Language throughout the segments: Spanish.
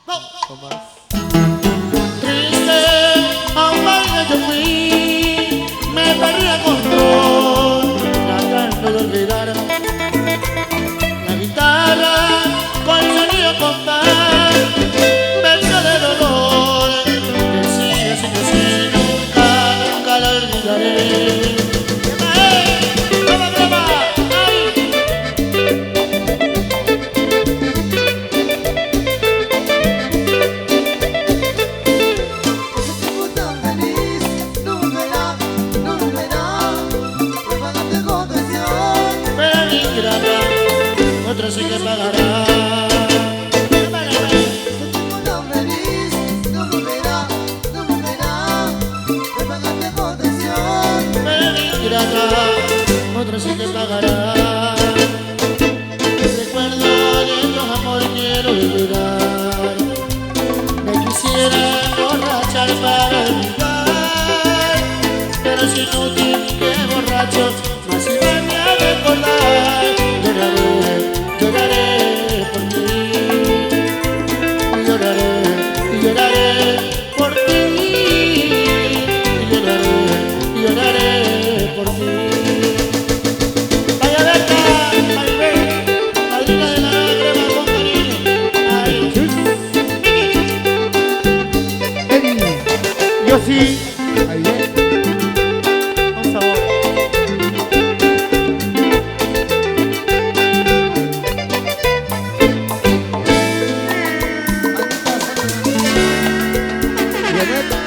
Tomás. Triste, a un baile yo fui, me perdí el control, tratando de olvidar la guitarra con sonido compás, verso de dolor, que sigue sin decir nunca la olvidaré. Otro sí que pagará. No venís, no volverá, no volverá. Me pagaste con traición. Pero ingrata, otro sí que pagará. Recuerdo de tu amor quiero olvidar. Me quisiera emborrachar para olvidar, pero es inútil que borracho más si me ha de recordar. Lloraré por ti, lloraré por ti, lloraré por ti. Vaya Berta, madrina de la crema con cariño. Ay, Eddie, yo sí. Ahí bien. Con sabor.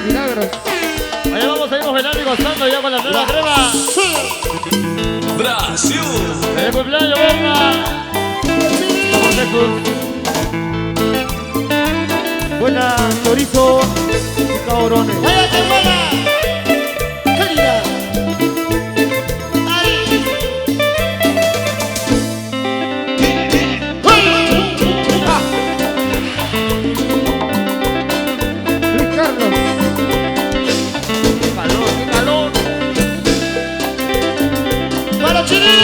Milagros. Allá vamos a ir bailando y gozando ya con la nueva crema. Brasil. ¡Feliz cumpleaños, Berna! Vamos, Jesús. Buena, chorizo y cabrones. vaya hermana, querida. Ay, Luis Carlos. ¡Qué calor, qué calor! para Chile.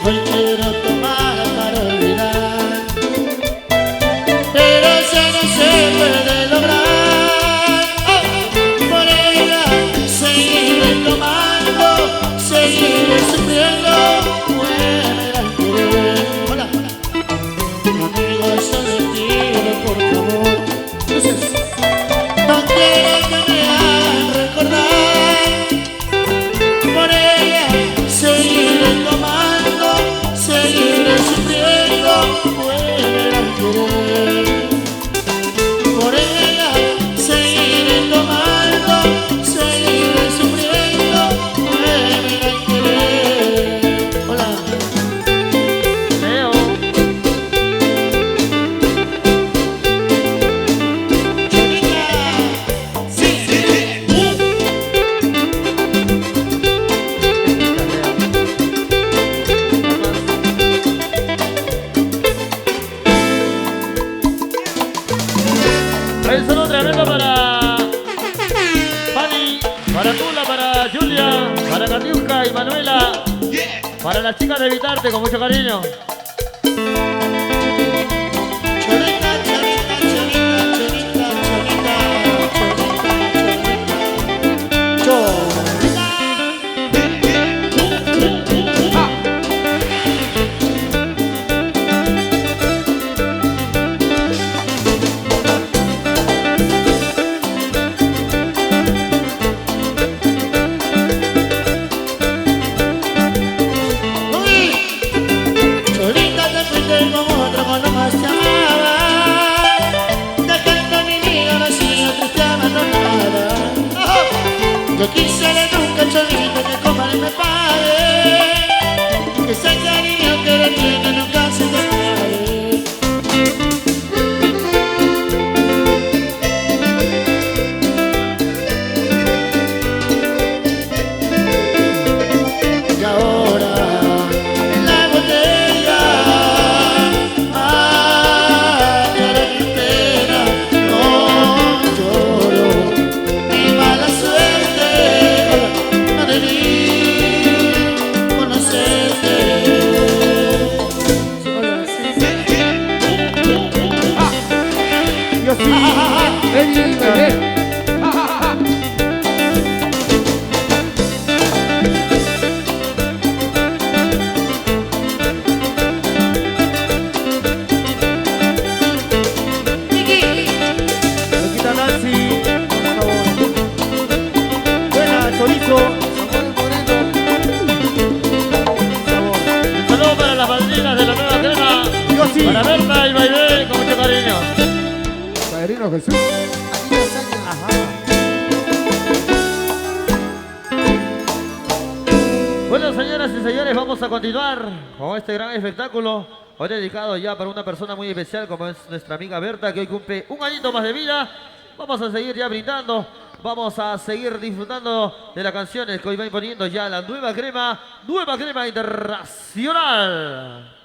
Hoy quiero tomar para olvidar, pero eso no se puede lograr. Oh, por ella seguiré tomando, seguiré sufriendo, muera el querer. Hola, amigo, solo pido por favor, no quiero que me hagan recordar. Por ella seguiré tomando, seguiré sufriendo, muera el querer. Por ella seguiré tomando, seguiré sufriendo, muera el querer. Hola. Leo. Trae un saludo tremendo para Fanny, para Tula, para Julia, para Katiuska y Manuela, para las chicas de Evitarte con mucho cariño. Cholita, cholita, cholita, cholita, cholita, cholita, cholita. Uy, Cholita, te fuiste con otro cuando más te amaba. Dejando mi vida vacía, triste, abandonada. Oh, yo quisiera nunca, Cholita, que coma y me pague, que ese cariño que le tiene nunca se te acabe. Y ahora en la botella, lloro mi pena, no lloro mi mala suerte. sí. Para Berta y Bailé, con mucho cariño. Padrino Jesús. Aquí la hazaña. Ajá. Bueno, señoras y señores, vamos a continuar con este gran espectáculo. Hoy dedicado ya para una persona muy especial como es nuestra amiga Berta, que hoy cumple un añito más de vida. Vamos a seguir ya brindando. Vamos a seguir disfrutando de las canciones que hoy va imponiendo ya la nueva crema internacional.